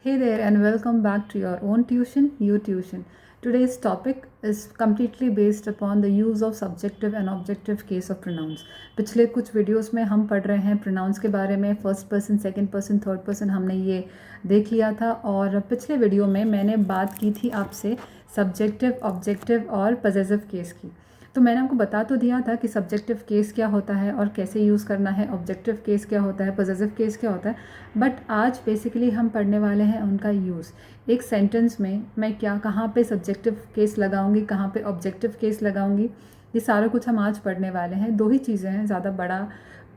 Hey there and welcome back to your own tuition, You Tuition. Today's topic is completely based upon the use of subjective and objective case of pronouns. पिछले कुछ videos में हम पढ़ रहे हैं pronouns के बारे में, first person, second person, third person हमने ये देख लिया था। और पिछले वीडियो में मैंने बात की थी आपसे सब्जेक्टिव, ऑब्जेक्टिव और पजेसिव केस की। तो मैंने आपको बता तो दिया था कि सब्जेक्टिव केस क्या होता है और कैसे यूज़ करना है, ऑब्जेक्टिव केस क्या होता है, पजेसिव केस क्या होता है। बट आज बेसिकली हम पढ़ने वाले हैं उनका यूज़। एक सेंटेंस में मैं क्या, कहाँ पे सब्जेक्टिव केस लगाऊंगी, कहाँ पे ऑब्जेक्टिव केस लगाऊंगी, ये सारा कुछ हम आज पढ़ने वाले हैं। दो ही चीज़ें हैं, ज़्यादा बड़ा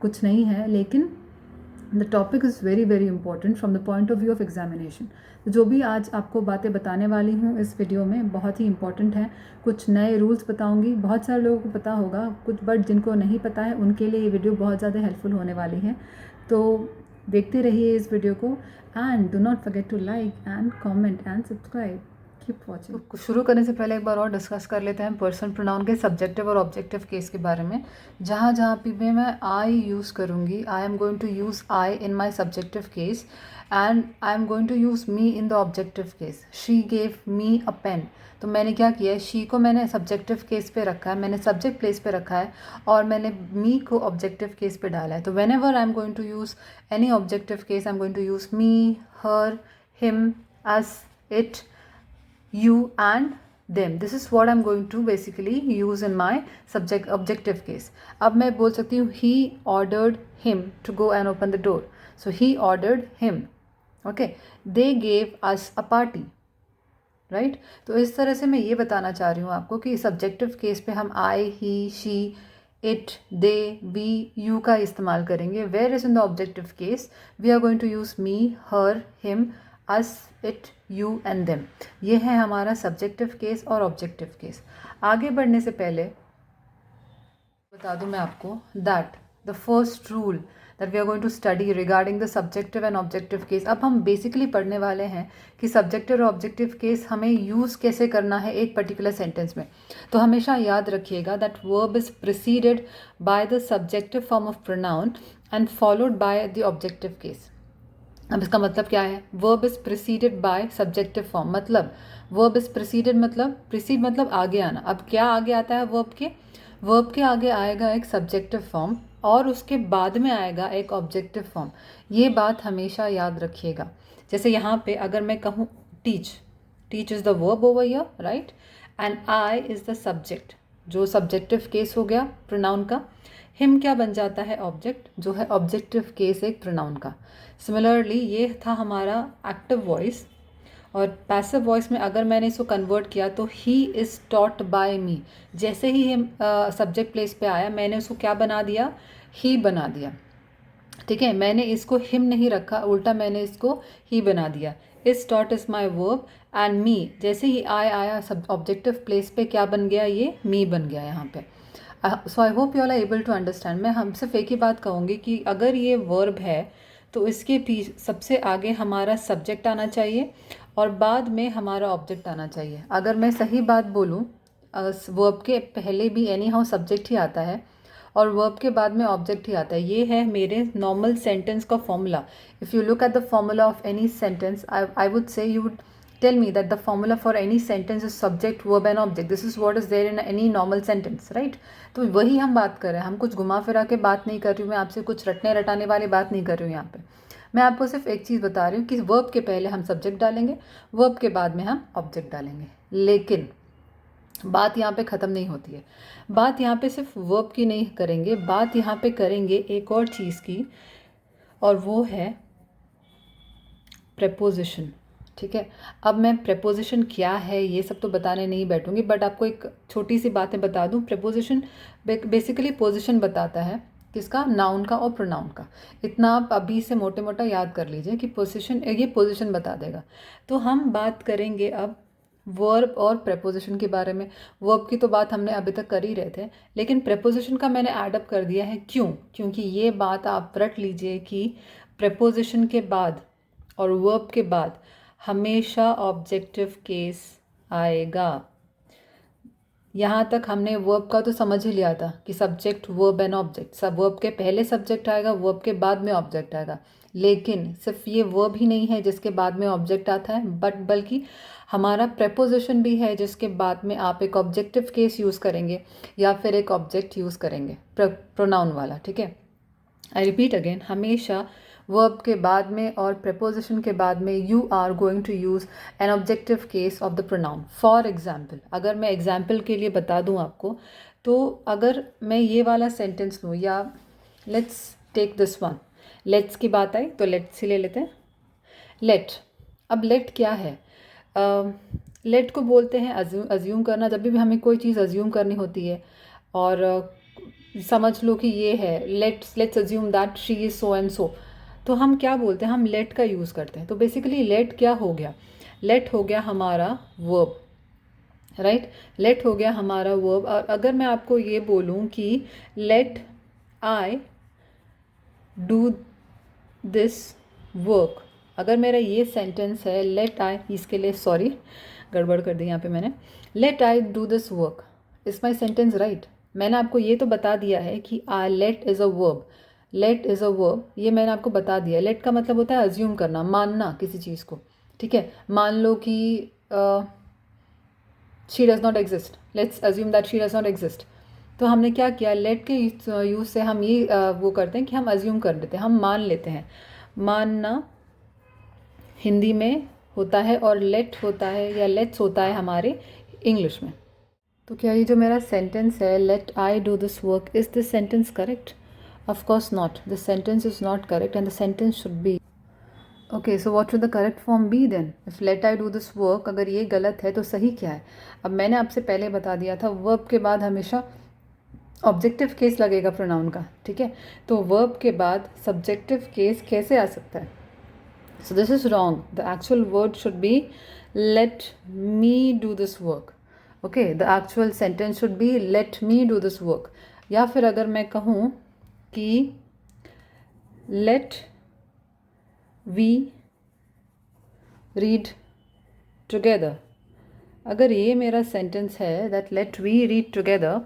कुछ नहीं है, लेकिन the topic is very very important from the point of view of examination. तो जो भी आज आपको बातें बताने वाली हूँ इस वीडियो में बहुत ही इंपॉर्टेंट है। कुछ नए रूल्स बताऊँगी, बहुत सारे लोगों को पता होगा कुछ, बट जिनको नहीं पता है उनके लिए ये वीडियो बहुत ज़्यादा हेल्पफुल होने वाली है। तो देखते रहिए इस वीडियो को and do not forget to like and comment and subscribe. Keep watching. तो शुरू करने से पहले एक बार और डिस्कस कर लेते हैं पर्सनल प्रोनाउन के सब्जेक्टिव और ऑब्जेक्टिव केस के बारे में। जहाँ जहाँ पे मैं आई यूज़ करूँगी, I am going to use I in my subjective case and I am going to use me in the objective case. She gave me a pen, तो मैंने क्या किया है, शी को मैंने सब्जेक्टिव केस पे रखा है, मैंने सब्जेक्ट प्लेस पे रखा है और मैंने मी को ऑब्जेक्टिव केस पे डाला है। तो whenever I am going to use any objective case, I am going to use me, her, him, us, it, you and them. This is what I'm going to basically use in my objective case. अब मैं बोल सकती हूँ he ordered him to go and open the door. So he ordered him. Okay. They gave us a party. Right? तो इस तरह से मैं ये बताना चाह रही हूँ आपको कि सब्जेक्टिव केस पे हम I, he, she, it, they, we, you का इस्तेमाल करेंगे। Whereas in the objective case we are going to use me, her, him, us, it, you and them. ये है हमारा सब्जेक्टिव केस और ऑब्जेक्टिव केस। आगे बढ़ने से पहले बता दूं मैं आपको that the first rule that we are going to study regarding the subjective and objective case। अब हम बेसिकली पढ़ने वाले हैं कि सब्जेक्टिव और ऑब्जेक्टिव केस हमें यूज़ कैसे करना है एक पर्टिकुलर सेंटेंस में। तो हमेशा याद रखिएगा that verb is preceded by the subjective form of pronoun and followed by the objective case। अब इसका मतलब क्या है, verb is preceded by subjective form, मतलब वर्ब इज प्रिसीडेड मतलब प्रिसीड मतलब आगे आना। अब क्या आगे आता है वर्ब के आगे आएगा एक सब्जेक्टिव फॉर्म और उसके बाद में आएगा एक ऑब्जेक्टिव फॉर्म। ये बात हमेशा याद रखिएगा। जैसे यहाँ पे अगर मैं कहूँ teach, teach is the verb over here, right, and I is the subject, जो सब्जेक्टिव केस हो गया प्रोनाउन का। हिम क्या बन जाता है, ऑब्जेक्ट, जो है ऑब्जेक्टिव केस एक प्रोनाउन का। सिमिलरली ये था हमारा एक्टिव वॉइस, और पैसिव वॉइस में अगर मैंने इसको कन्वर्ट किया तो ही इज़ टॉट बाय मी। जैसे ही हम सब्जेक्ट प्लेस पे आया मैंने उसको क्या बना दिया, ही बना दिया। ठीक है, मैंने इसको हिम नहीं रखा, उल्टा मैंने इसको ही बना दिया। Is taught is my verb and me, जैसे ही आया सब ऑब्जेक्टिव प्लेस पे क्या बन गया, ये मी बन गया यहाँ पे। So I hope you all are able to understand. मैं हम सिर्फ एक ही बात कहूँगी कि अगर ये वर्ब है तो इसके पीछे सबसे आगे हमारा सब्जेक्ट आना चाहिए और बाद में हमारा ऑब्जेक्ट आना चाहिए। अगर मैं सही बात बोलूँ, वर्ब के पहले भी एनी हाउ सब्जेक्ट ही आता है और वर्ब के बाद में ऑब्जेक्ट ही आता है। ये है मेरे नॉर्मल सेंटेंस का formula. If you look at the formula of any sentence, I would say you would tell me that the formula for any sentence is subject, verb and object. This is what is there in any normal sentence, right? तो वही हम बात कर रहे हैं, हम कुछ घुमा फिरा के बात नहीं कर रही हूँ मैं आपसे, कुछ रटने रटाने वाली बात नहीं कर रही हूँ यहाँ पे। मैं आपको सिर्फ एक चीज़ बता रही हूँ कि वर्ब के पहले हम सब्जेक्ट डालेंगे, वर्ब के बाद में हम ऑब्जेक्ट डालेंगे। लेकिन बात यहाँ पे ख़त्म नहीं होती है। बात यहाँ पे सिर्फ वर्ब की नहीं करेंगे, बात यहाँ पे करेंगे एक और चीज़ की, और वो है प्रेपोजिशन। ठीक है, अब मैं प्रेपोजिशन क्या है ये सब तो बताने नहीं बैठूंगी, बट आपको एक छोटी सी बातें बता दूं। प्रेपोजिशन बेसिकली पोजिशन बताता है, किसका, नाउन का और प्रोनाउन का। इतना आप अभी से मोटे मोटा याद कर लीजिए कि पोजिशन, ये पोजिशन बता देगा। तो हम बात करेंगे अब वर्ब और प्रेपोजिशन के बारे में। वर्ब की तो बात हमने अभी तक कर ही रहे थे, लेकिन प्रेपोजिशन का मैंने एडअप कर दिया है। क्यों? क्योंकि ये बात आप रट लीजिए कि प्रेपोजिशन के बाद और वर्ब के बाद हमेशा ऑब्जेक्टिव केस आएगा। यहाँ तक हमने वर्ब का तो समझ ही लिया था कि सब्जेक्ट वर्ब एंड ऑब्जेक्ट, सब वर्ब के पहले सब्जेक्ट आएगा, वर्ब के बाद में ऑब्जेक्ट आएगा। लेकिन सिर्फ ये वर्ब ही नहीं है जिसके बाद में ऑब्जेक्ट आता है, बल्कि हमारा प्रेपोजिशन भी है जिसके बाद में आप एक ऑब्जेक्टिव केस यूज़ करेंगे या फिर एक ऑब्जेक्ट यूज़ करेंगे, प्रोनाउन वाला। ठीक है, आई रिपीट अगेन, हमेशा वर्ब के बाद में और preposition के बाद में you are going to use an objective case of the pronoun. For example, अगर मैं example के लिए बता दूँ आपको, तो अगर मैं ये वाला sentence लूँ, या let's take this one, let's की बात आई तो let's ही ले लेते हैं। let, अब let क्या है? let को बोलते हैं assume करना। जब भी हमें कोई चीज़ assume करनी होती है, और समझ लो कि ये है, let's assume that she is so and so, तो हम क्या बोलते हैं? हम let का यूज़ करते हैं। तो बेसिकली let क्या हो गया? let हो गया हमारा verb, राइट? let हो गया हमारा verb। और अगर मैं आपको ये बोलूँ कि let I do this work, अगर मेरा ये सेंटेंस है let I, इसके लिए सॉरी गड़बड़ कर दी यहाँ पे मैंने, let I do this work, is my sentence right? मैंने आपको ये तो बता दिया है कि let is a verb, let is a verb, ये मैंने आपको बता दिया। लेट का मतलब होता है अज्यूम करना, मानना किसी चीज़ को। ठीक है, मान लो कि she does not exist, let's assume that she does not exist. तो हमने क्या किया? लेट के यूज़ से हम ये वो करते हैं कि हम अज्यूम कर लेते हैं, हम मान लेते हैं। मानना हिंदी में होता है और लेट होता है या लेट्स होता है हमारे इंग्लिश में। तो क्या ये जो मेरा सेंटेंस है let I do this work, is this sentence correct? Of course not. The sentence is not correct and the sentence should be. Okay, so what should the correct form be then? If let I do this work, अगर ये गलत है तो सही क्या है? अब मैंने आपसे पहले बता दिया था verb के बाद हमेशा ऑब्जेक्टिव केस लगेगा प्रोनाउन का। ठीक है, तो वर्ब के बाद सब्जेक्टिव केस कैसे आ सकता है? So this is wrong. The actual word should be let me do this work. Okay, the actual sentence should B let me do this work. या फिर अगर मैं कहूँ कि लेट वी रीड टुगेदर, अगर ये मेरा सेंटेंस है that let we read together,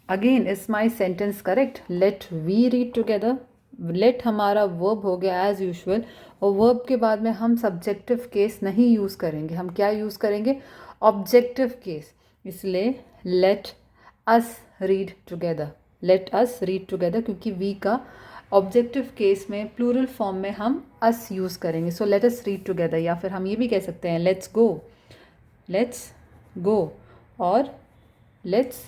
again is my sentence correct? Let we read together, let हमारा वर्ब हो गया एज यूजुअल, और वर्ब के बाद में हम सब्जेक्टिव केस नहीं यूज़ करेंगे, हम क्या यूज़ करेंगे? Objective case. इसलिए let us read together, let us read together, क्योंकि वी का ऑब्जेक्टिव केस में प्लूरल फॉर्म में हम अस यूज़ करेंगे। So let us read together, या फिर हम ये भी कह सकते हैं लेट्स गो और लेट्स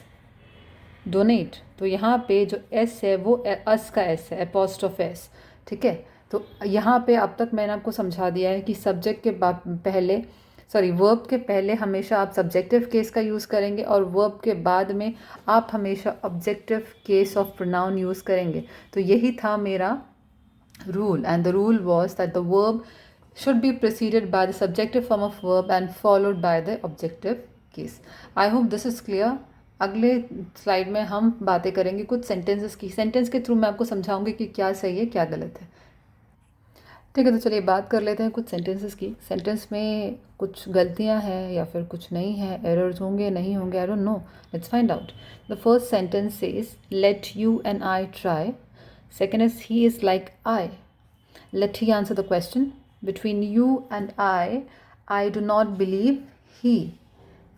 डोनेट। तो यहाँ पे जो एस है वो अस का एस है, अपॉस्ट्रोफ एस। ठीक है, तो यहाँ पे अब तक मैंने आपको समझा दिया है कि सब्जेक्ट के पहले वर्ब के पहले हमेशा आप सब्जेक्टिव केस का यूज़ करेंगे और वर्ब के बाद में आप हमेशा objective case of pronoun use करेंगे। तो यही था मेरा rule, and the rule was that the verb should be preceded by the subjective form of verb and followed by the objective case. I hope this is clear. अगले slide में हम बातें करेंगे कुछ सेंटेंसेस की। सेंटेंस के through मैं आपको समझाऊंगी कि क्या सही है क्या गलत है। ठीक है, तो चलिए बात कर लेते हैं कुछ सेंटेंसेस की। सेंटेंस में कुछ गलतियां हैं या फिर कुछ नहीं है, एरर्स होंगे नहीं होंगे, I don't know, let's find out. The first sentence says let you and I try. Second is he is like I. Let he answer the question. Between you and I do not believe he.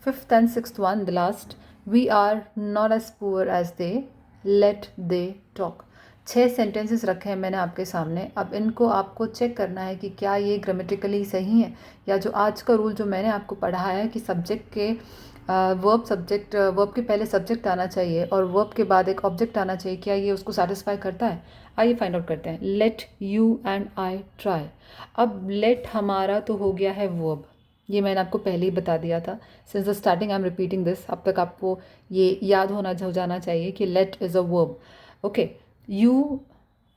Fifth and sixth one, the last, we are not as poor as they, let they talk. 6 sentences रखे हैं मैंने आपके सामने। अब इनको आपको check करना है कि क्या ये ग्रामेटिकली सही है, या जो आज का रूल जो मैंने आपको पढ़ाया है कि सब्जेक्ट के वर्ब के पहले सब्जेक्ट आना चाहिए और वर्ब के बाद एक ऑब्जेक्ट आना चाहिए, क्या ये उसको सेटिस्फाई करता है? आइए फाइंड आउट करते हैं। Late you and I try. अब लेट हमारा तो हो गया है वर्ब, ये मैंने आपको पहले ही बता दिया था। Since the starting I am repeating this. अब तक आपको ये याद हो जाना चाहिए कि let is a verb. Okay, you,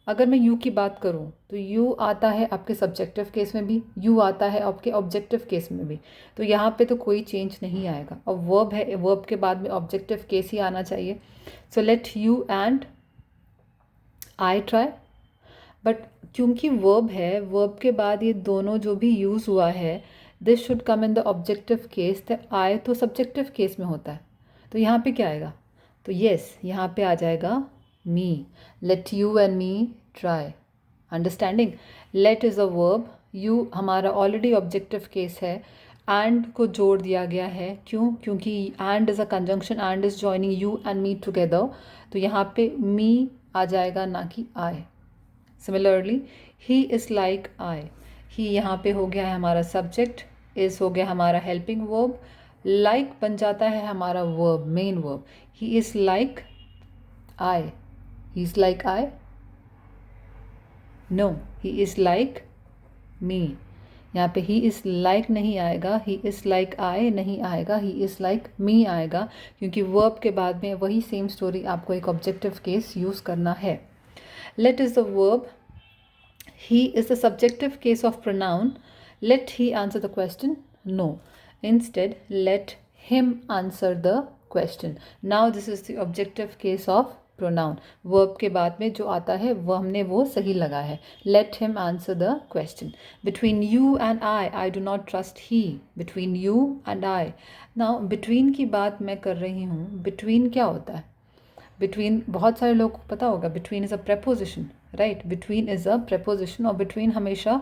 अगर मैं यू की बात करूँ तो यू आता है आपके सब्जेक्टिव केस में भी, यू आता है आपके ऑब्जेक्टिव केस में भी, तो यहाँ पे तो कोई चेंज नहीं आएगा। और वर्ब है, वर्ब के बाद में ऑब्जेक्टिव केस ही आना चाहिए। So let you and I try. But क्योंकि वर्ब है, वर्ब के बाद ये दोनों जो भी यूज़ हुआ है, this should come in the objective case. The I तो सब्जेक्टिव केस में होता है, तो यहाँ पे क्या आएगा? तो येस, यहाँ पे आ जाएगा me. Let you and me try. Understanding? Let is a verb, you हमारा ऑलरेडी ऑब्जेक्टिव केस है, एंड को जोड़ दिया गया है. क्यों? क्योंकि and is a conjunction, and is joining you and me together. तो यहाँ पे मी आ जाएगा, ना कि I. Similarly he is like I. He यहाँ पे हो गया है हमारा सब्जेक्ट, इज़ हो गया हमारा हेल्पिंग वर्ब, लाइक बन जाता है हमारा verb, main verb. He is like I. He is like I. No, he is like me. यहाँ पे ही इज़ लाइक नहीं आएगा, ही इज़ लाइक आई नहीं आएगा, ही इज़ लाइक मी आएगा, क्योंकि वर्ब के बाद में वही सेम स्टोरी आपको एक ऑब्जेक्टिव केस यूज़ करना है. Let is the verb, he is the subjective case of pronoun. Let he answer the question? No. Instead, let him answer the question. Now this is the objective case of pronoun. Verb के बाद में जो आता है वो हमने वो सही लगा है. Let him answer the question. Between you and I do not trust he. Between you and I. Now between की बात मैं कर रही हूँ. Between क्या होता है? बिटवीन बहुत सारे लोगों को पता होगा, between is a preposition, right. Between is a preposition, और बिटवीन हमेशा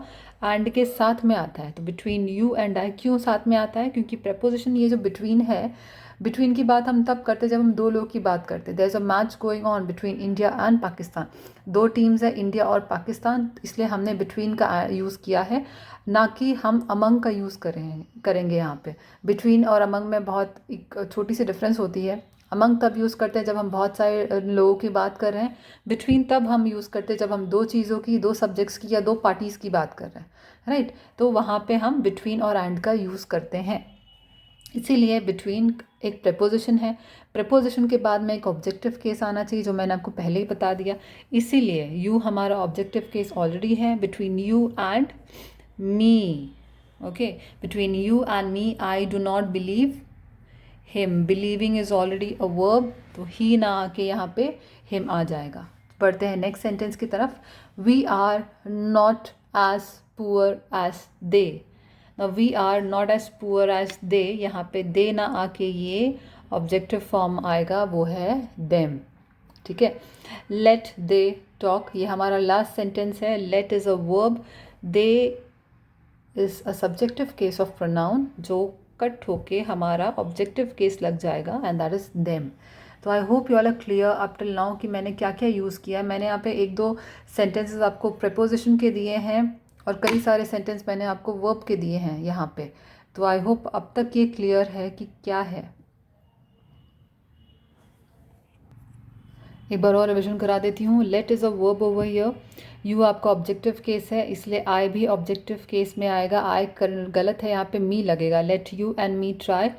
एंड के साथ में आता है. तो बिटवीन यू एंड आई क्यों साथ में आता है? क्योंकि प्रेपोजिशन ये जो बिटवीन है, बिटवीन की बात हम तब करते जब हम दो लोग की बात करते. There is a match going on between India and Pakistan. दो टीम्स है, इंडिया और पाकिस्तान, इसलिए हमने बिटवीन का यूज़ किया है, ना कि हम अमंग का यूज़ करेंगे यहाँ पे. बिटवीन और अमंग में बहुत एक छोटी सी डिफरेंस होती है. अमंग तब यूज़ करते हैं जब हम बहुत सारे लोगों की बात कर रहे हैं. बिटवीन तब हम यूज़ करते हैं जब हम दो चीज़ों की, दो सब्जेक्ट्स की या दो पार्टीज़ की बात कर रहे हैं, राइट. तो वहाँ पे हम बिटवीन और एंड का यूज़ करते हैं. इसीलिए बिटवीन एक प्रेपोजिशन है. प्रेपोजिशन के बाद में एक ऑब्जेक्टिव केस आना चाहिए, जो मैंने आपको पहले ही बता दिया. इसीलिए यू हमारा ऑब्जेक्टिव केस ऑलरेडी है. Between you and me. Okay, between you and me I do not believe him. Believing is already a verb, तो ही ना आके यहाँ पे हिम आ जाएगा. पढ़ते हैं नेक्स्ट सेंटेंस की तरफ. We are not as poor as they. Now we are not as poor as they, यहाँ पे दे ना आके ये ऑब्जेक्टिव फॉर्म आएगा, वो है देम. ठीक है. लेट दे टॉक, ये हमारा लास्ट सेंटेंस है. Let is a verb, they is a subjective case of pronoun, जो कट होके हमारा ऑब्जेक्टिव केस लग जाएगा, एंड दैट इज़ देम. तो I hope you all are clear up till now कि मैंने क्या क्या यूज़ किया है. मैंने यहाँ पे एक दो सेंटेंसेस आपको प्रेपोजिशन के दिए हैं, और कई सारे सेंटेंस मैंने आपको वर्ब के दिए हैं यहाँ पे. तो आई होप अब तक ये क्लियर है कि क्या है. एक बार और रिविजन करा देती हूँ. Let is a verb over here. You आपका ऑब्जेक्टिव केस है, इसलिए आई भी ऑब्जेक्टिव केस में आएगा. आई गलत है, यहाँ पे मी लगेगा. Late you and me try.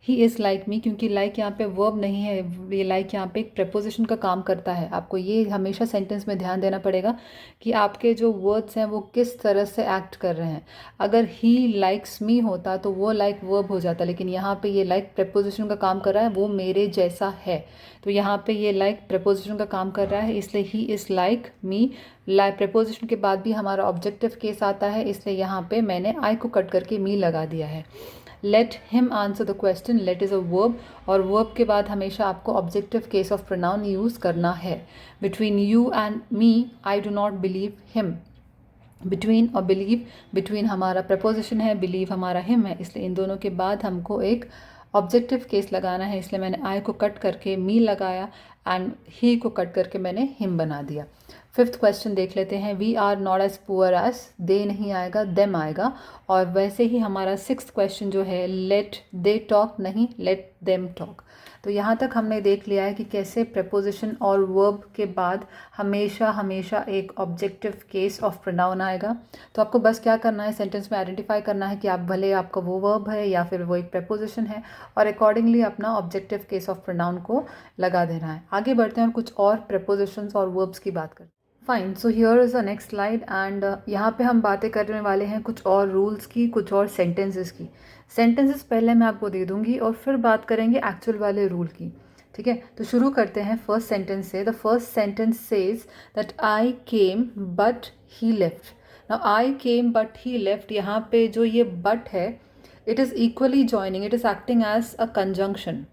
He is like मी, क्योंकि लाइक यहाँ पे वर्ब नहीं है, ये लाइक यहाँ पे एक प्रेपोजिशन का काम करता है. आपको ये हमेशा सेंटेंस में ध्यान देना पड़ेगा कि आपके जो वर्ड्स हैं वो किस तरह से एक्ट कर रहे हैं. अगर ही लाइक्स मी होता तो वो लाइक वर्ब हो जाता, लेकिन यहाँ पे ये लाइक प्रेपोजिशन का काम कर रहा है, वो मेरे जैसा है. तो यहाँ पे ये लाइक प्रेपोजिशन का काम कर रहा है, इसलिए ही is like me. Like preposition के बाद भी हमारा ऑब्जेक्टिव केस आता है, इसलिए यहाँ पे मैंने आई को कट करके मी लगा दिया है. Let him answer the question. Let is a verb, और वर्ब के बाद हमेशा आपको objective case of pronoun use करना है. Between you and me I do not believe him. Between और बिलीव, बिटवीन हमारा प्रपोजिशन है, बिलीव हमारा हिम है, इसलिए इन दोनों के बाद हमको एक ऑब्जेक्टिव केस लगाना है. इसलिए मैंने आई को कट करके मी लगाया, एंड ही को कट करके मैंने हिम बना दिया. फिफ्थ क्वेश्चन देख लेते हैं. We are not as poor as, they नहीं आएगा, देम आएगा. और वैसे ही हमारा सिक्स्थ क्वेश्चन जो है, लेट दे टॉक नहीं, लेट देम टॉक. तो यहाँ तक हमने देख लिया है कि कैसे प्रपोजिशन और वर्ब के बाद हमेशा हमेशा एक ऑब्जेक्टिव केस ऑफ प्रोनाउन आएगा. तो आपको बस क्या करना है, सेंटेंस में आइडेंटिफाई करना है कि आप भले आपका वो वर्ब है या फिर वो एक प्रपोजिशन है, और अकॉर्डिंगली अपना ऑब्जेक्टिव केस ऑफ प्रोनाउन को लगा देना है. आगे बढ़ते हैं और कुछ और प्रपोजिशंस और वर्ब्स की बात करते हैं. Fine. So here is the next slide, and यहाँ पे हम बातें करने वाले हैं कुछ और रूल्स की, कुछ और सेंटेंसेस की. सेंटेंसेस पहले मैं आपको दे दूंगी और फिर बात करेंगे एक्चुअल वाले रूल की. ठीक है. तो शुरू करते हैं फर्स्ट सेंटेंस से. The first sentence says that I came but he left. Now I came but he left, यहाँ पे जो ये बट है, it is equally joining, it is acting as a conjunction.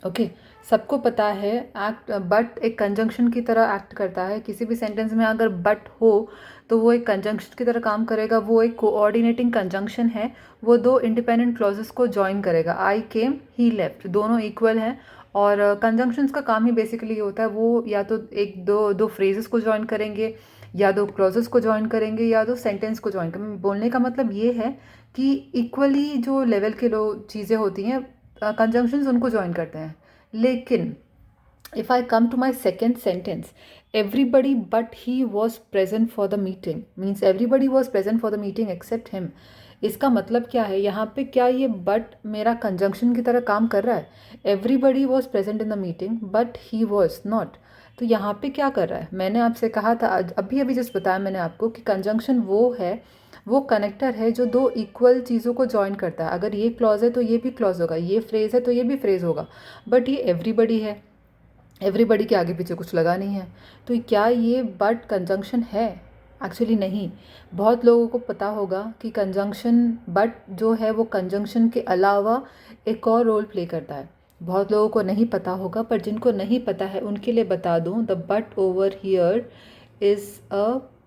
Okay सबको पता है एक्ट बट एक कंजंक्शन की तरह एक्ट करता है। किसी भी सेंटेंस में अगर बट हो तो वो एक कंजंक्शन की तरह काम करेगा। वो एक कोऑर्डिनेटिंग कंजंक्शन है। वो दो इंडिपेंडेंट क्लॉजेस को जॉइन करेगा। आई केम, ही लेफ्ट, दोनों इक्वल हैं। और कंजंक्शंस का काम ही बेसिकली ये होता है, वो या तो एक दो फ्रेजेस को जॉइन करेंगे, या दो क्लॉजेस को जॉइन करेंगे, या दो सेंटेंस को जॉइन करेंगे। बोलने का मतलब ये है कि इक्वली जो लेवल के चीज़ें होती हैं, कंजंक्शंस उनको जॉइन करते हैं। लेकिन if I come to my second sentence, everybody but he was present for the meeting, means everybody was present for the meeting except him. इसका मतलब क्या है यहाँ पे? क्या ये but मेरा कंजंक्शन की तरह काम कर रहा है? Everybody was present in the meeting but he was not. तो यहाँ पे क्या कर रहा है? मैंने आपसे कहा था, अभी जस्ट बताया मैंने आपको कि कंजंक्शन वो कनेक्टर है जो दो इक्वल चीज़ों को जॉइन करता है। अगर ये क्लॉज है तो ये भी क्लॉज होगा, ये फ्रेज है तो ये भी फ्रेज होगा। बट ये एवरीबडी है, एवरीबडी के आगे पीछे कुछ लगा नहीं है। तो क्या ये बट कंजंक्शन है? एक्चुअली नहीं। बहुत लोगों को पता होगा कि कंजंक्शन बट जो है वो कंजंक्शन के अलावा एक और रोल प्ले करता है। बहुत लोगों को नहीं पता होगा, पर जिनको नहीं पता है उनके लिए बता दूं, the but over here is a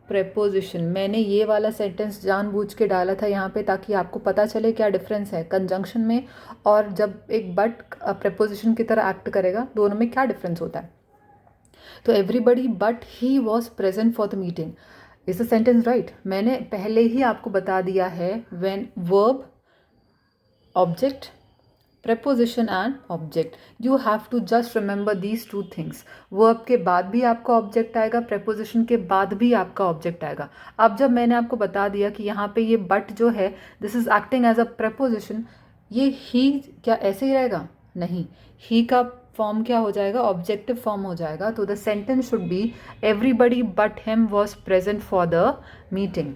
preposition. मैंने ये वाला सेंटेंस जानबूझ के डाला था यहाँ पे ताकि आपको पता चले क्या डिफरेंस है कंजंक्शन में, और जब एक बट प्रेपोजिशन की तरह एक्ट करेगा, दोनों में क्या डिफरेंस होता है। तो everybody but he was present for the meeting, is the sentence right? मैंने पहले ही आपको बता दिया है, when verb, object, preposition and object, you have to just remember these two things. verb के बाद भी आपका ऑब्जेक्ट आएगा, preposition के बाद भी आपका ऑब्जेक्ट आएगा। अब जब मैंने आपको बता दिया कि यहाँ पे ये but जो है this is acting as a preposition, ये ही क्या ऐसे ही रहेगा? नहीं, ही का फॉर्म क्या हो जाएगा? ऑब्जेक्टिव फॉर्म हो जाएगा। तो the sentence should be everybody but him was present for the meeting.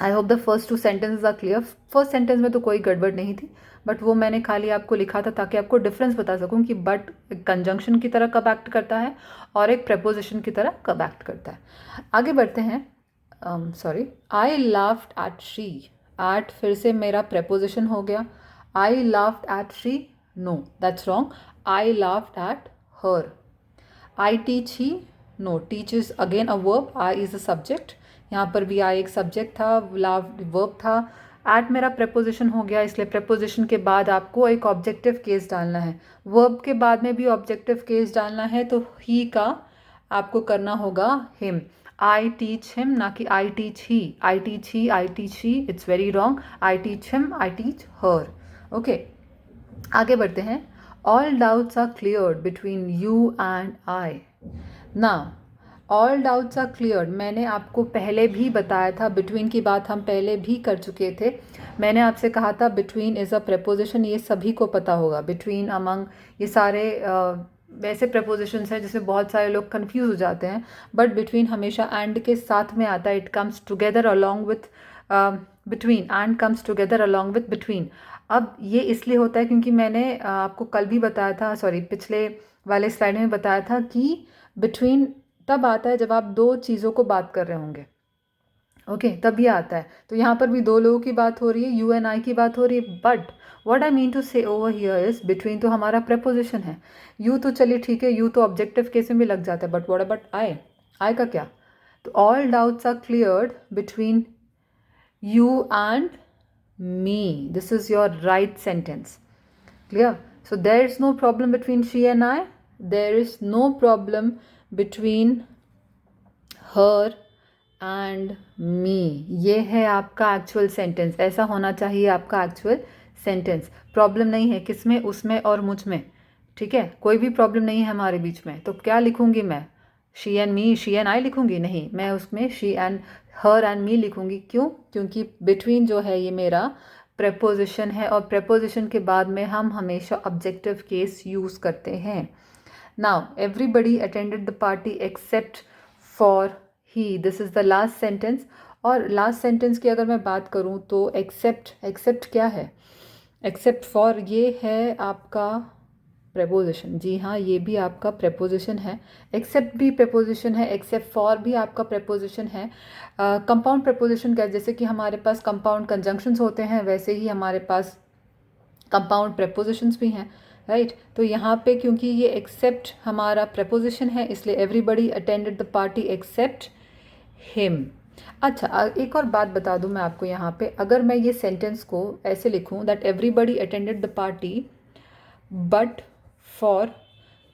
I hope the first two sentences are clear. First sentence में तो कोई गड़बड़ नहीं थी, बट वो मैंने खाली आपको लिखा था ताकि आपको डिफरेंस बता सकूं कि बट कंजंक्शन की तरह कब एक्ट करता है और एक प्रेपोजिशन की तरह कब एक्ट करता है। आगे बढ़ते हैं। Sorry, I laughed at she. At फिर से मेरा प्रेपोजिशन हो गया। I laughed at she, no that's wrong. I laughed at her. I teach he, no, teach is again a verb, I is a subject. यहाँ पर भी I एक subject था, लाफ्ड वर्ब था। एट मेरा प्रेपोजिशन हो गया, इसलिए प्रेपोजिशन के बाद आपको एक ऑब्जेक्टिव केस डालना है। वर्ब के बाद में भी ऑब्जेक्टिव केस डालना है, तो ही का आपको करना होगा हिम। आई टीच हिम, ना कि I teach he. I teach he, I teach he, it's very wrong. I teach him, I teach her. Okay, आगे बढ़ते हैं। All doubts are cleared between you and I. ना, all doubts are cleared मैंने आपको पहले भी बताया था। बिटवीन की बात हम पहले भी कर चुके थे। मैंने आपसे कहा था बिटवीन इज़ अ प्रेपोजिशन, ये सभी को पता होगा। बिटवीन, अमंग, ये सारे वैसे प्रेपोजिशंस हैं जिसमें बहुत सारे लोग कंफ्यूज हो जाते हैं, बट बिटवीन हमेशा एंड के साथ में आता है। It comes together along width between, and comes together along width between. अब ये इसलिए होता है क्योंकि मैंने आपको कल भी बताया था, सॉरी पिछले वाले स्लाइड में बताया था कि बिटवीन तब आता है जब आप दो चीज़ों को बात कर रहे होंगे। ओके, तभी आता है। तो यहाँ पर भी दो लोगों की बात हो रही है, यू एंड आई की बात हो रही है। But what I mean to say over here is between तो हमारा प्रेपोजिशन है। यू तो चलिए ठीक है, यू तो ऑब्जेक्टिव केस में भी लग जाता है, but what about I? I का क्या? तो all doubts are cleared between you and me. This is your right sentence. Clear? So there is no problem between she and I. There is no problem between her and me. ये है आपका actual sentence. ऐसा होना चाहिए आपका actual sentence. Problem नहीं है किसमें? उसमें और मुझ में। ठीक है, कोई भी प्रॉब्लम नहीं है हमारे बीच में। तो क्या लिखूंगी मैं? She and me, she and I लिखूंगी? नहीं, मैं उसमें she and her and me लिखूंगी। क्यों? क्योंकि बिटवीन जो है ये मेरा प्रेपोजिशन है, और प्रेपोजिशन के बाद में हम हमेशा ऑब्जेक्टिव केस यूज़ करते हैं। Now everybody attended the party except for he, this is the last sentence. और लास्ट सेंटेंस की अगर मैं बात करूँ तो एक्सेप्ट क्या है? एक्सेप्ट फॉर ये है आपका प्रेपोजिशन। जी हाँ, ये भी आपका प्रेपोजिशन है। एक्सेप्ट भी प्रेपोजिशन है, एक्सेप्ट फॉर भी आपका प्रेपोजिशन है। कंपाउंड प्रेपोजिशन क्या है? जैसे कि हमारे पास कंपाउंड कंजंक्शंस होते हैं, वैसे ही हमारे पास कंपाउंड प्रेपोजिशंस भी हैं। राइट। तो यहाँ पे क्योंकि ये एक्सेप्ट हमारा प्रपोजिशन है इसलिए everybody attended the party except him. अच्छा, एक और बात बता दूँ मैं आपको यहाँ पे, अगर मैं ये सेंटेंस को ऐसे लिखूँ that everybody attended the party but for,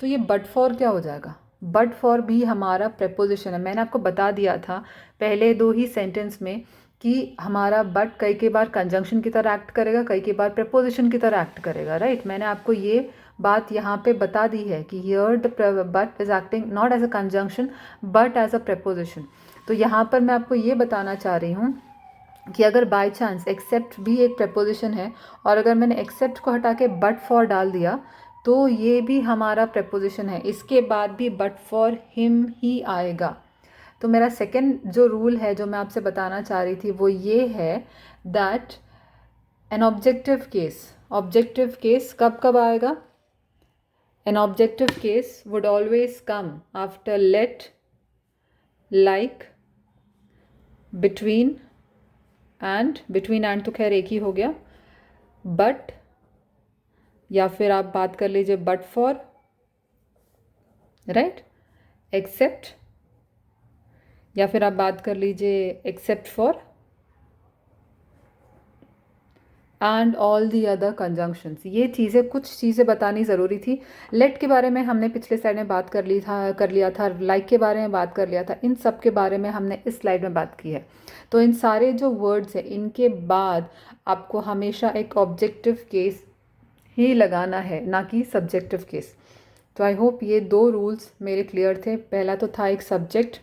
तो ये बट फॉर क्या हो जाएगा? बट फॉर भी हमारा प्रपोजिशन है। मैंने आपको बता दिया था पहले दो ही सेंटेंस में कि हमारा बट कई बार कंजंक्शन की तरह एक्ट करेगा, कई बार प्रपोजिशन की तरह एक्ट करेगा, राइट। मैंने आपको ये बात यहाँ पे बता दी है कि here the but is acting not as a conjunction but as a preposition. तो यहाँ पर मैं आपको ये बताना चाह रही हूँ कि अगर बाय चांस एक्सेप्ट भी एक प्रपोजिशन है और अगर मैंने एक्सेप्ट को हटा के बट फॉर डाल दिया तो ये भी हमारा प्रपोजिशन है, इसके बाद भी बट फॉर हिम ही आएगा। तो मेरा सेकंड जो रूल है जो मैं आपसे बताना चाह रही थी वो ये है दैट एन ऑब्जेक्टिव केस कब कब आएगा? An objective case would always come after let, like, between and तो खैर एक ही हो गया, बट, या फिर आप बात कर लीजिए बट फॉर, राइट, एक्सेप्ट, या फिर आप बात कर लीजिए except for and all the other conjunctions. ये चीज़ें कुछ चीज़ें बतानी ज़रूरी थी। लेट के बारे में हमने पिछले स्लाइड में बात कर लिया था, लाइक के बारे में बात कर लिया था, इन सब के बारे में हमने इस स्लाइड में बात की है। तो इन सारे जो वर्ड्स हैं इनके बाद आपको हमेशा एक ऑब्जेक्टिव केस ही लगाना है, ना कि सब्जेक्टिव केस। तो आई होप ये दो रूल्स मेरे क्लियर थे। पहला तो था एक सब्जेक्ट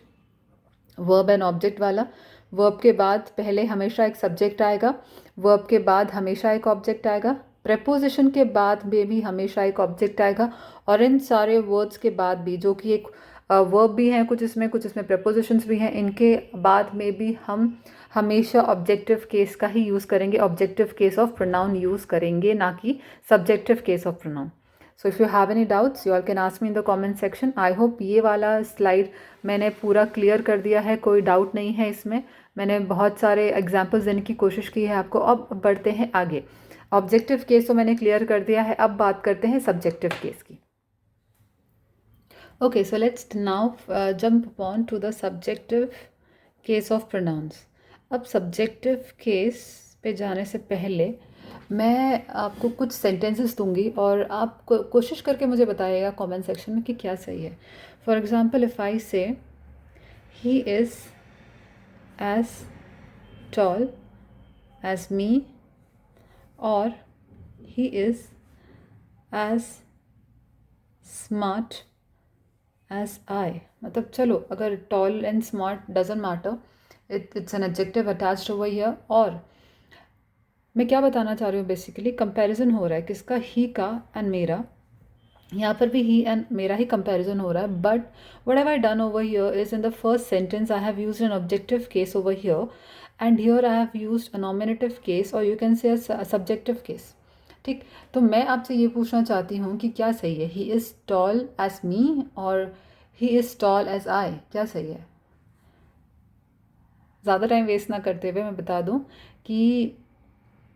वर्ब एंड ऑब्जेक्ट वाला, वर्ब के बाद पहले हमेशा एक सब्जेक्ट आएगा, वर्ब के बाद हमेशा एक ऑब्जेक्ट आएगा, प्रेपोजिशन के बाद में भी हमेशा एक ऑब्जेक्ट आएगा, और इन सारे वर्ड्स के बाद भी जो कि एक वर्ब भी हैं कुछ इसमें प्रेपोजिशंस भी हैं, इनके बाद में भी हम हमेशा ऑब्जेक्टिव केस का ही यूज़ करेंगे, objective case of pronoun use करेंगे, ना कि subjective case of pronoun. So if you have any doubts you all can ask me in the comment section. I hope ये वाला स्लाइड मैंने पूरा क्लियर कर दिया है, कोई डाउट नहीं है इसमें। मैंने बहुत सारे एग्जांपल्स देने की कोशिश की है आपको। अब बढ़ते हैं आगे। ऑब्जेक्टिव केस तो मैंने क्लियर कर दिया है, अब बात करते हैं सब्जेक्टिव केस की। Okay, so let's now jump upon two the subjective case of pronouns. अब सब्जेक्टिव केस पे जाने से पहले मैं आपको कुछ सेंटेंसेस दूंगी और आप कोशिश करके मुझे बताइएगा कमेंट सेक्शन में कि क्या सही है। For example if I say he is as tall as me और he is as smart as I, मतलब चलो अगर tall and smart doesn't matter, it's an adjective attached over here. और मैं क्या बताना चाह रही हूँ, बेसिकली कंपैरिजन हो रहा है किसका, ही का एंड मेरा। यहाँ पर भी ही एंड मेरा ही कंपैरिजन हो रहा है, but what have I done over here is in the first sentence I have used an objective case over here and here I have used a nominative case और you can say a subjective case. ठीक, तो मैं आपसे ये पूछना चाहती हूँ कि क्या सही है, he is tall as me और he is tall as I, क्या सही है? ज़्यादा टाइम वेस्ट ना करते हुए मैं बता दूँ कि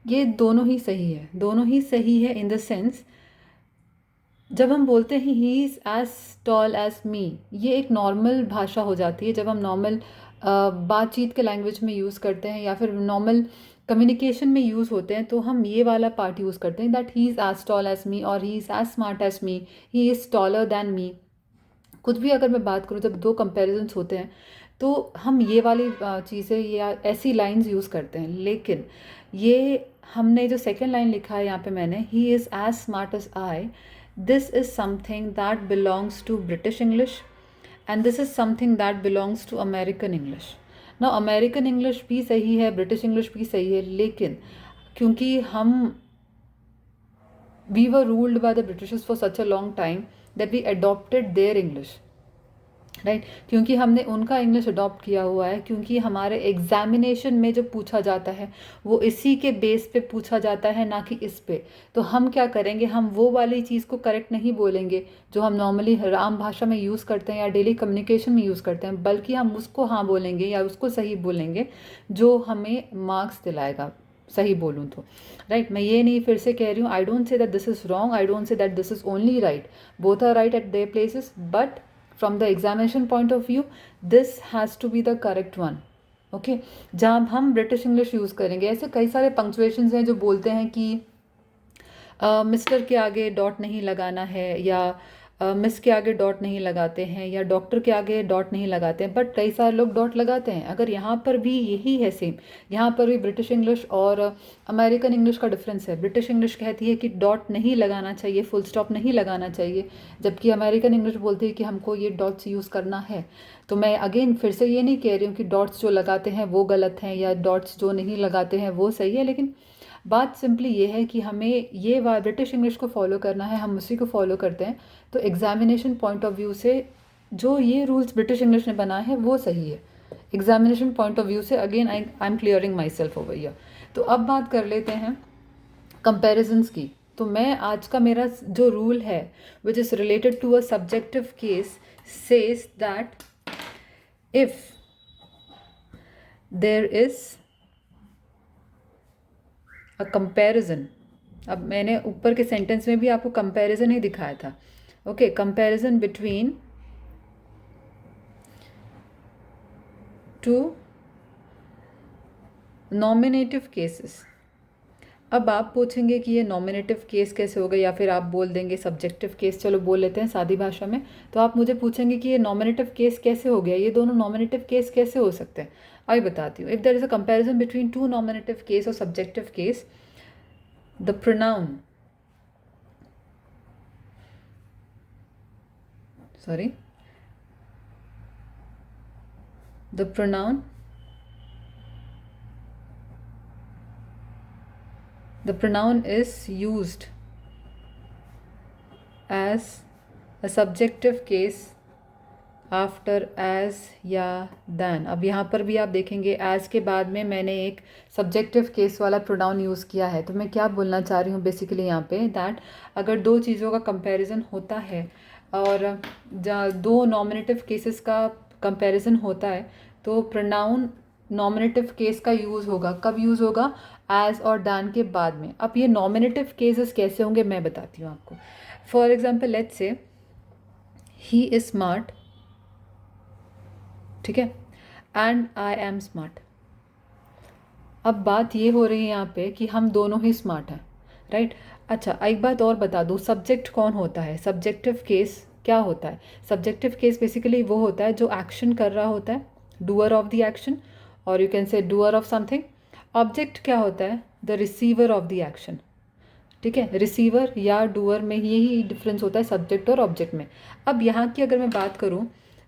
ये दोनों ही सही है, दोनों ही सही है इन द सेंस जब हम बोलते हैं he is as tall as me, ये एक नॉर्मल भाषा हो जाती है। जब हम नॉर्मल बातचीत के लैंग्वेज में यूज़ करते हैं या फिर नॉर्मल कम्युनिकेशन में यूज़ होते हैं तो हम ये वाला पार्ट यूज़ करते हैं that he is as tall as me और he is as smart as me, he is taller than me. कुछ भी अगर मैं बात करूँ जब दो कंपेरिजन्स होते हैं तो हम ये वाली चीज़ें या ऐसी लाइंस यूज़ करते हैं। लेकिन ये हमने जो सेकेंड लाइन लिखा है यहाँ पे मैंने, he is as smart as I, this is something that belongs to British English and this is something that belongs to American English. Now American English भी सही है, British English भी सही है, लेकिन क्योंकि हम we were ruled by the Britishers for such a long time that we adopted their English, right क्योंकि हमने उनका इंग्लिश अडॉप्ट किया हुआ है, क्योंकि हमारे एग्जामिनेशन में जो पूछा जाता है वो इसी के बेस पे पूछा जाता है, ना कि इस पे। तो हम क्या करेंगे, हम वो वाली चीज़ को करेक्ट नहीं बोलेंगे जो हम नॉर्मली आम भाषा में यूज़ करते हैं या डेली कम्युनिकेशन में यूज़ करते हैं, बल्कि हम उसको हाँ बोलेंगे या उसको सही बोलेंगे जो हमें मार्क्स दिलाएगा सही बोलूँ तो, राइट। मैं ये नहीं फिर से कह रही हूँ, I don't say that this is wrong, I don't say that this is only right, both are right at their places, but from the examination point of view this has to be the correct one. Okay, जहाँ हम British English use करेंगे, ऐसे कई सारे punctuations हैं जो बोलते हैं कि मिस्टर के आगे डॉट नहीं लगाना है, या मिस के आगे डॉट नहीं लगाते हैं, या डॉक्टर के आगे डॉट नहीं लगाते हैं, बट कई सारे लोग डॉट लगाते हैं। अगर यहाँ पर भी यही है सेम, यहाँ पर भी ब्रिटिश इंग्लिश और अमेरिकन इंग्लिश का डिफरेंस है। ब्रिटिश इंग्लिश कहती है कि डॉट नहीं लगाना चाहिए, फुल स्टॉप नहीं लगाना चाहिए, जबकि अमेरिकन इंग्लिश बोलती है कि हमको ये डॉट्स यूज़ करना है। तो मैं अगेन फिर से ये नहीं कह रही हूँ कि डॉट्स जो लगाते हैं वो गलत हैं, या डॉट्स जो नहीं लगाते हैं वो सही है, लेकिन बात सिंपली ये है कि हमें ये ब्रिटिश इंग्लिश को फॉलो करना है, हम उसी को फॉलो करते हैं। तो एग्जामिनेशन पॉइंट ऑफ व्यू से जो ये रूल्स ब्रिटिश इंग्लिश ने बनाए हैं वो सही है। एग्जामिनेशन पॉइंट ऑफ व्यू से again I am clearing my self over here. तो अब बात कर लेते हैं कंपेरिजन्स की। तो मैं आज का मेरा जो रूल है which is related to a subjective case says that if there is a comparison, अब मैंने ऊपर के सेंटेंस में भी आपको कंपैरिजन ही दिखाया था। Okay, comparison between two nominative cases. अब आप पूछेंगे कि ये नॉमिनेटिव केस कैसे हो गए, या फिर आप बोल देंगे सब्जेक्टिव केस, चलो बोल लेते हैं सादी भाषा में। तो आप मुझे पूछेंगे कि ये नॉमिनेटिव केस कैसे हो गया, ये दोनों नॉमिनेटिव केस कैसे हो सकते हैं। आई बताती हूँ। If there is a comparison between two nominative case और subjective case, the pronoun, sorry, the pronoun, the pronoun is used as a subjective case after as या दैन। अब यहाँ पर भी आप देखेंगे एज के बाद में मैंने एक सब्जेक्टिव केस वाला प्रोनाउन यूज़ किया है। तो मैं क्या बोलना चाह रही हूँ बेसिकली यहाँ पे, दैट अगर दो चीज़ों का कंपैरिजन होता है और दो नॉमिनेटिव केसेस का कंपैरिजन होता है, तो प्रोनाउन नॉमिनेटिव केस का यूज़ होगा। कब यूज़ होगा? एज और दैन के बाद में। अब ये नॉमिनेटिव केसेस कैसे होंगे मैं बताती हूँ आपको। For example let's say he is smart, ठीक है, एंड आई एम स्मार्ट। अब बात ये हो रही है यहाँ पे कि हम दोनों ही स्मार्ट हैं, राइट। अच्छा, एक बात और बता दूँ, सब्जेक्ट कौन होता है, सब्जेक्टिव केस क्या होता है? सब्जेक्टिव केस बेसिकली वो होता है जो एक्शन कर रहा होता है, डूअर ऑफ द एक्शन, और यू कैन से डूअर ऑफ समथिंग। ऑब्जेक्ट क्या होता है? The receiver of the action, ठीक है। रिसीवर या डूअर में यही डिफरेंस होता है सब्जेक्ट और ऑब्जेक्ट में। अब यहाँ की अगर मैं बात करूँ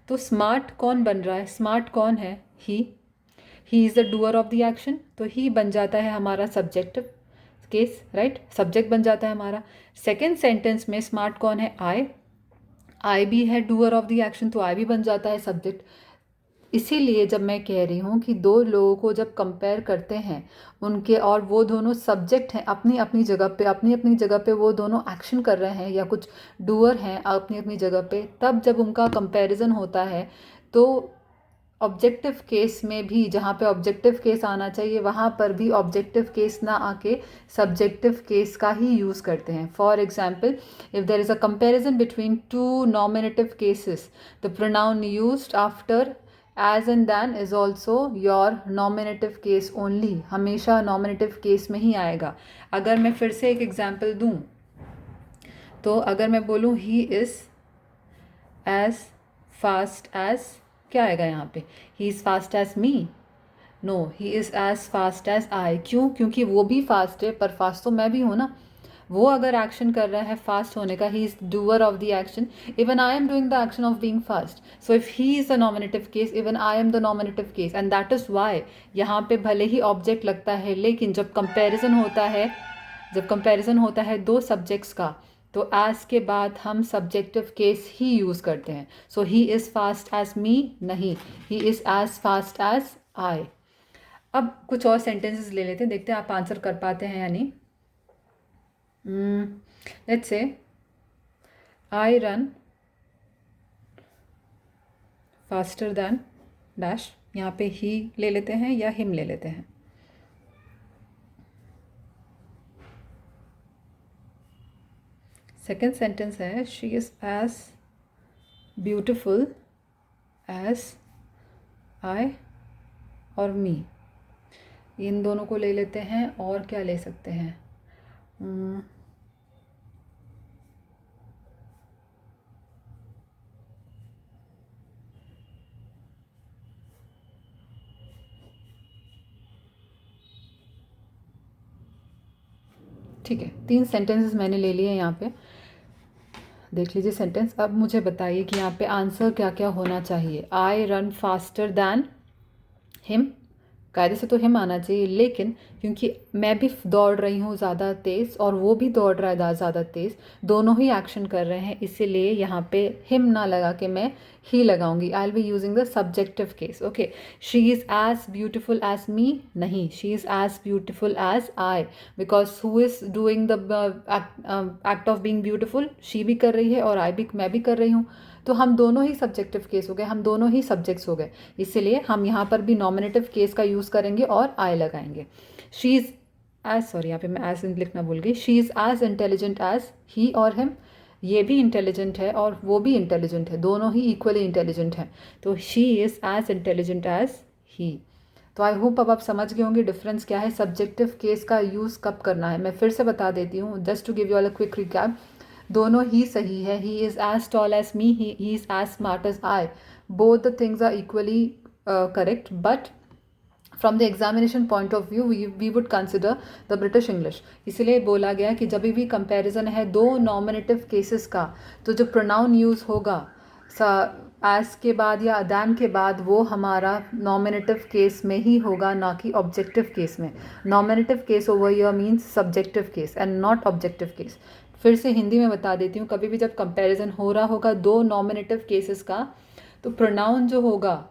तो स्मार्ट कौन बन रहा है? स्मार्ट कौन है? He is the doer of the action, तो ही बन जाता है हमारा सब्जेक्टिव केस, राइट, सब्जेक्ट बन जाता है हमारा। सेकेंड सेंटेंस में स्मार्ट कौन है? आई भी है डूअर ऑफ द एक्शन, तो आई भी बन जाता है सब्जेक्ट। इसीलिए जब मैं कह रही हूँ कि दो लोगों को जब कंपेयर करते हैं उनके, और वो दोनों सब्जेक्ट हैं अपनी अपनी जगह पे, अपनी अपनी जगह पे वो दोनों एक्शन कर रहे हैं या कुछ डूअर हैं अपनी अपनी जगह पे, तब जब उनका कंपैरिजन होता है तो ऑब्जेक्टिव केस में भी, जहाँ पे ऑब्जेक्टिव केस आना चाहिए वहाँ पर भी ऑब्जेक्टिव केस ना आके सब्जेक्टिव केस का ही यूज़ करते हैं। For example, if there is a comparison between two nominative cases, the pronoun used after as and than is also your nominative case only, हमेशा नॉमिनेटिव केस में ही आएगा। अगर मैं फिर से एक एग्जाम्पल दूँ, तो अगर मैं बोलूँ he is as fast as, क्या आएगा यहाँ पे? He is fast as me? No, he is as fast as I. क्यों? क्योंकि वो भी फास्ट है, पर फास्ट तो मैं भी हूँ ना। वो अगर एक्शन कर रहा है फास्ट होने का, he is doer of the action, even I am doing the action of being fast. So if he is the nominative case, even I am the nominative case, and that is why यहाँ पे भले ही object लगता है, लेकिन जब comparison होता है दो सब्जेक्ट्स का, तो एज के बाद हम सब्जेक्टिव केस ही यूज़ करते हैं। So he is fast as me नहीं, he is as fast as I. अब कुछ और सेंटेंसेस ले लेते हैं, देखते हैं आप आंसर कर पाते हैं या नहीं। Let's say I run faster than dash, यहाँ पे ही ले लेते हैं या हिम ले लेते हैं। सेकेंड सेंटेंस है she is as beautiful as I और मी। इन दोनों को ले लेते हैं और क्या ले सकते हैं? ठीक है, 3 सेंटेंसेस मैंने ले लिए यहाँ पे। देख लीजिए सेंटेंस। अब मुझे बताइए कि यहाँ पे आंसर क्या क्या होना चाहिए। I run faster than him, कायदे से तो हिम आना चाहिए, लेकिन क्योंकि मैं भी दौड़ रही हूँ ज़्यादा तेज़ और वो भी दौड़ रहा है ज़्यादा तेज़, दोनों ही एक्शन कर रहे हैं, इसीलिए यहाँ पे हिम ना लगा के मैं ही लगाऊंगी। I will be using the subjective case. Okay, she is as beautiful as me, नहीं, she is as beautiful as I, because who is doing the act of being beautiful, she भी कर रही है और मैं भी कर रही हूँ, तो हम दोनों ही सब्जेक्टिव केस हो गए, हम दोनों ही सब्जेक्ट्स हो गए, इसीलिए हम यहाँ पर भी नॉमिनेटिव केस का यूज़ करेंगे और आई लगाएंगे। शी इज़ एज, सॉरी यहाँ पे मैं एज लिखना भूल गई, she is as intelligent as he और हिम, ये भी इंटेलिजेंट है और वो भी इंटेलिजेंट है, दोनों ही इक्वली इंटेलिजेंट हैं, तो she is as intelligent as he. तो आई होप अब आप समझ गए होंगे डिफरेंस क्या है, सब्जेक्टिव केस का यूज़ कब करना है। मैं फिर से बता देती हूँ, just to give you all a quick recap. दोनों ही सही है, he is as tall as me, he is as smart as I, both the things are equally correct, but from the examination point of view we would consider the British English. इसलिए बोला गया कि जब भी comparison है दो nominative cases का, तो जो प्रोनाउन यूज़ होगा एज के बाद या दैन के बाद, वो हमारा नॉमिनेटिव केस में ही होगा, ना कि ऑब्जेक्टिव केस में। Nominative case over here means subjective case and not objective case. फिर से हिंदी में बता देती हूँ, कभी भी जब कंपैरिजन हो रहा होगा दो नॉमिनेटिव केसेस का, तो प्रोनाउन जो होगा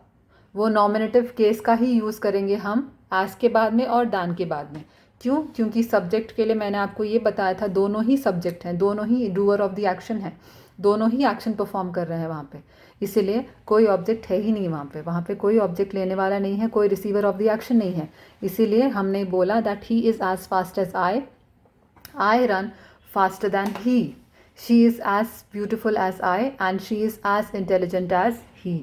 वो नॉमिनेटिव केस का ही यूज़ करेंगे हम एज के बाद में और दैन के बाद में। क्यों? क्योंकि सब्जेक्ट के लिए मैंने आपको ये बताया था, दोनों ही सब्जेक्ट हैं, दोनों ही डूअर ऑफ द एक्शन है, दोनों ही एक्शन परफॉर्म कर रहे हैं वहाँ पे, इसीलिए कोई ऑब्जेक्ट है ही नहीं वहाँ पे कोई ऑब्जेक्ट लेने वाला नहीं है, कोई रिसीवर ऑफ द एक्शन नहीं है, इसीलिए हमने बोला that he is as fast as I run faster than he. She is as beautiful as I and she is as intelligent as he.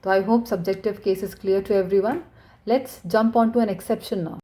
So I hope subjective case is clear to everyone. Let's jump on to an exception now.